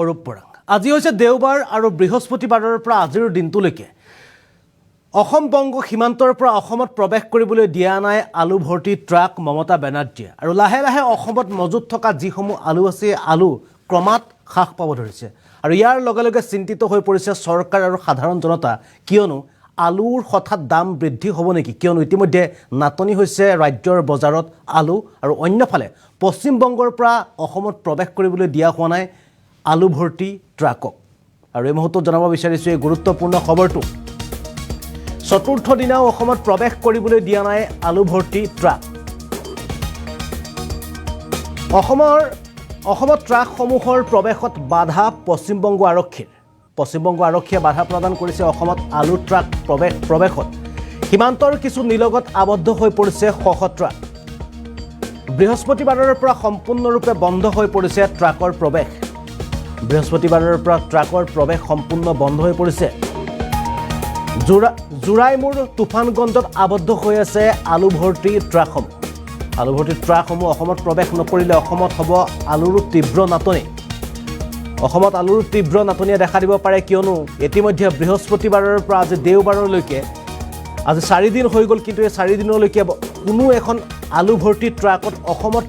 অৰূপ বৰাক। আজি হৈছে দেওবাৰ আৰু বৃহস্পতিবাৰৰ পৰা আজিৰ দিনটোলৈকে অসম বংগ সীমান্তৰ পৰা অসমত প্ৰৱেশ কৰিবলৈ দিয়া নাই আলু ভৰ্তি ট্ৰাক মমতা বেনাৰ্জীয়ে। আৰু লাহে লাহে অসমত মজুত থকা যিসমূহ আলু আছে আলু ক্ৰমাৎ হ্ৰাস পাব ধৰিছে। আৰু ইয়াৰ লগে লগে চিন্তিত হৈ পৰিছে চৰকাৰ আৰু সাধাৰণ জনতা, কিয়নো আলুৰ হঠাৎ দাম বৃদ্ধি হ'ব নেকি, কিয়নো ইতিমধ্যে নাটনি হৈছে ৰাজ্যৰ বজাৰত আলু। আৰু অন্যফালে পশ্চিমবংগৰ পৰা অসমত প্ৰৱেশ কৰিবলৈ দিয়া হোৱা নাই আলু ভৰ্তি ট্ৰাকক। আৰু এই মুহূৰ্তত জনাব বিচাৰিছোঁ এই গুৰুত্বপূৰ্ণ খবৰটো। চতুৰ্থ দিনাও অসমত প্ৰৱেশ কৰিবলৈ দিয়া নাই আলু ভৰ্তি ট্ৰাক। অসমত ট্ৰাকসমূহৰ প্ৰৱেশত বাধা পশ্চিমবংগ আৰক্ষীৰ। পশ্চিমবংগ আৰক্ষীয়ে বাধা প্ৰদান কৰিছে অসমত আলু ট্ৰাক প্ৰৱেশত। সীমান্তৰ কিছু নিলগত আবদ্ধ হৈ পৰিছে শ ট্ৰাক। বৃহস্পতিবাৰৰ পৰা সম্পূৰ্ণৰূপে বন্ধ হৈ পৰিছে ট্ৰাকৰ প্ৰৱেশ। বৃহস্পতিবাৰৰ পৰা ট্ৰাকৰ প্ৰৱেশ সম্পূৰ্ণ বন্ধ হৈ পৰিছে। জোৰাইমুৰ তুফানগঞ্জত আবদ্ধ হৈ আছে আলু ভৰ্তি ট্ৰাকসমূহ। আলু ভৰ্তি ট্ৰাকসমূহ অসমত প্ৰৱেশ নকৰিলে অসমত হ'ব আলুৰ তীব্ৰ নাটনি। অসমত আলুৰ তীব্ৰ নাটনিয়ে দেখা দিব পাৰে, কিয়নো ইতিমধ্যে বৃহস্পতিবাৰৰ পৰা আজি দেওবাৰলৈকে আজি 4 দিন হৈ গ'ল, কিন্তু এই 4 দিনলৈকে কোনো এখন আলু ভৰ্তি ট্ৰাকত অসমত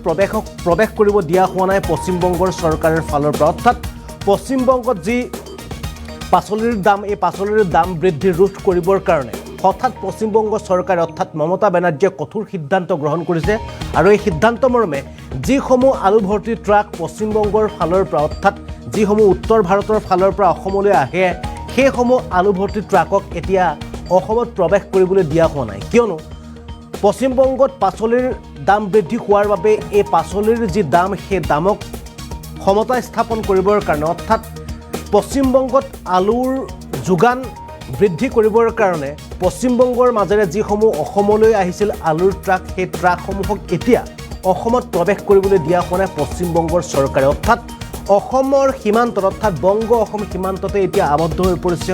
প্ৰৱেশ কৰিব দিয়া হোৱা নাই পশ্চিমবংগৰ চৰকাৰৰ ফালৰ পৰা। অৰ্থাৎ পশ্চিমবংগত যি পাচলিৰ দাম, এই পাচলিৰ দাম বৃদ্ধি ৰোধ কৰিবৰ কাৰণে হঠাৎ পশ্চিমবংগ চৰকাৰে অৰ্থাৎ মমতা বেনাৰ্জীয়ে কঠোৰ সিদ্ধান্ত গ্ৰহণ কৰিছে। আৰু এই সিদ্ধান্ত মৰ্মে যিসমূহ আলু ভৰ্তি ট্ৰাক পশ্চিমবংগৰ ফালৰ পৰা অৰ্থাৎ যিসমূহ উত্তৰ ভাৰতৰ ফালৰ পৰা অসমলৈ আহে, সেইসমূহ আলু ভৰ্তি ট্ৰাকক এতিয়া অসমত প্ৰৱেশ কৰিবলৈ দিয়া হোৱা নাই, কিয়নো পশ্চিমবংগত পাচলিৰ দাম বৃদ্ধি হোৱাৰ বাবে এই পাচলিৰ যি দাম, সেই দামক সমতা স্থাপন কৰিবৰ কাৰণে অৰ্থাৎ পশ্চিমবংগত আলুৰ যোগান বৃদ্ধি কৰিবৰ কাৰণে পশ্চিমবংগৰ মাজেৰে যিসমূহ অসমলৈ আহিছিল আলুৰ ট্ৰাক, সেই ট্ৰাকসমূহক এতিয়া অসমত প্ৰৱেশ কৰিবলৈ দিয়া হোৱা নাই পশ্চিমবংগৰ চৰকাৰে। অৰ্থাৎ অসমৰ সীমান্তত অৰ্থাৎ বংগ অসম সীমান্ততে এতিয়া আবদ্ধ হৈ পৰিছে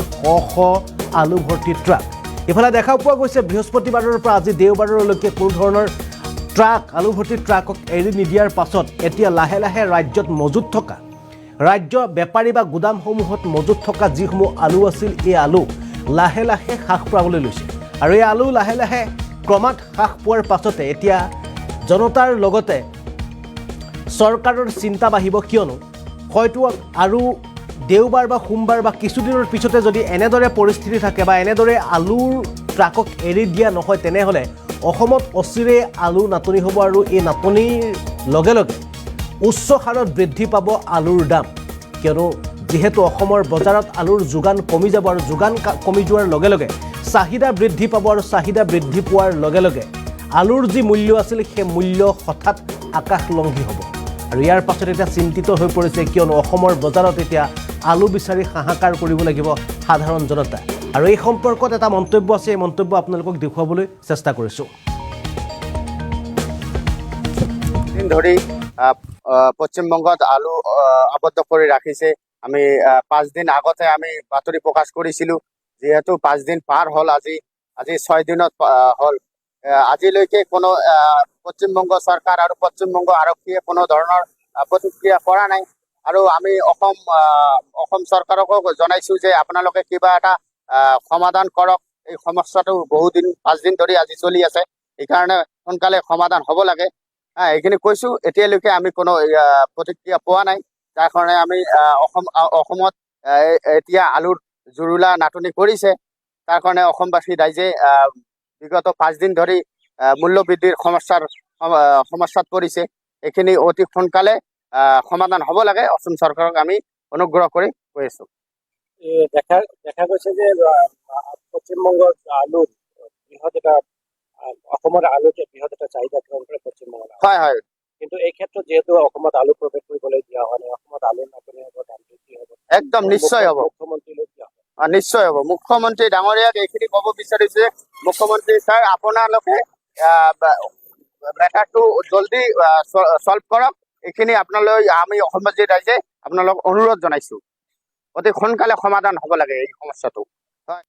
শ আলু ভৰ্তি ট্ৰাক। ইফালে দেখা পোৱা গৈছে বৃহস্পতিবাৰৰ পৰা আজি দেওবাৰলৈকে কোনো ধৰণৰ ট্ৰাক আলু ভৰ্তি ট্ৰাকক এৰি নিদিয়াৰ পাছত এতিয়া লাহে লাহে ৰাজ্যত মজুত থকা ৰাজ্য বেপাৰী বা গুদামসমূহত মজুত থকা যিসমূহ আলু আছিল, এই আলু লাহে লাহে হ্ৰাস পাবলৈ লৈছে। আৰু এই আলু লাহে লাহে ক্ৰমাৎ হ্ৰাস পোৱাৰ পাছতে এতিয়া জনতাৰ লগতে চৰকাৰৰ চিন্তা বাঢ়িব, কিয়নো হয়তো আৰু দেওবাৰ বা সোমবাৰ বা কিছুদিনৰ পিছতে যদি এনেদৰে পৰিস্থিতি থাকে বা এনেদৰে আলুৰ ট্ৰাকক এৰি দিয়া নহয়, তেনেহ'লে অসমত অচিৰে আলু নাটনি হ'ব। আৰু এই নাটনিৰ লগে লগে উচ্চ হাৰত বৃদ্ধি পাব আলুৰ দাম, কিয়নো যিহেতু অসমৰ বজাৰত আলুৰ যোগান কমি যাব। আৰু যোগান কমি যোৱাৰ লগে লগে চাহিদা বৃদ্ধি পাব। আৰু চাহিদা বৃদ্ধি পোৱাৰ লগে লগে আলুৰ যি মূল্য আছিল, সেই মূল্য হঠাৎ আকাশলংঘী হ'ব। আৰু ইয়াৰ পাছত এতিয়া চিন্তিত হৈ পৰিছে, কিয়নো অসমৰ বজাৰত এতিয়া আলু বিচাৰি হাহাকাৰ কৰিব লাগিব সাধাৰণ জনতা। আৰু এই সম্পৰ্কত এটা মন্তব্য আছে, এই মন্তব্য আপোনালোকক দেখুৱাবলৈ চেষ্টা কৰিছোঁ। দিন ধৰি পশ্চিমবংগত আলু আবদ্ধ কৰি ৰাখিছে। আমি 5 দিন আগতে আমি বাতৰি প্ৰকাশ কৰিছিলোঁ, যিহেতু 5 দিন পাৰ হ'ল, আজি 6 দিনত হ'ল। আজিলৈকে কোনো পশ্চিমবংগ চৰকাৰ আৰু পশ্চিমবংগ আৰক্ষীয়ে কোনো ধৰণৰ প্ৰতিক্ৰিয়া কৰা নাই। আৰু আমি অসম চৰকাৰকো জনাইছোঁ যে আপোনালোকে কিবা এটা সমাধান কৰক। এই সমস্যাটো বহুদিন 5 দিন ধৰি আজি চলি আছে, সেইকাৰণে সোনকালে সমাধান হ'ব লাগে। এইখিনি কৈছোঁ। এতিয়ালৈকে আমি কোনো প্ৰতিক্ৰিয়া পোৱা নাই, যাৰ কাৰণে আমি অসমত এতিয়া আলুৰ জুৰুলা নাটনি কৰিছে। তাৰ কাৰণে অসমবাসী ৰাইজে বিগত 5 দিন ধৰি মূল্য বৃদ্ধিৰ সমস্যাত পৰিছে। এইখিনি অতি সোনকালে সমাধান হ'ব লাগে। অসম চৰকাৰক আমি অনুগ্ৰহ কৰি কৈ আছোঁ। দেখা গৈছে যে পশ্চিমবংগৰ আলুৰ বৃহৎ এটা অসমৰ আলুতে বৃহৎ এটা চাহিদা পূৰণ কৰে পশ্চিমবংগৰ। হয় হয়, কিন্তু এই ক্ষেত্ৰত যিহেতু অসমত আলু প্ৰৱেশ কৰিবলৈ দিয়া হোৱা নাই, অসমত আলুৰ নাটনি হ'ব, দাম বৃদ্ধি হ'ব, একদম নিশ্চয় হ'ব। মুখ্যমন্ত্ৰীলৈ দিয়া হ'ব। নিশ্চয় হ'ব। মুখ্যমন্ত্ৰী ডাঙৰীয়াক এইখিনি ক'ব বিচাৰিছোঁ যে মুখ্যমন্ত্ৰী ছাৰ, আপোনালোকে মেটাৰটো জলদি চল্ভ কৰক। এইখিনি আপোনালৈ আমি অসমবাসী ৰাইজে আপোনালোক অনুৰোধ জনাইছোঁ। অতি সোনকালে সমাধান হ'ব লাগে এই সমস্যাটো। হয়।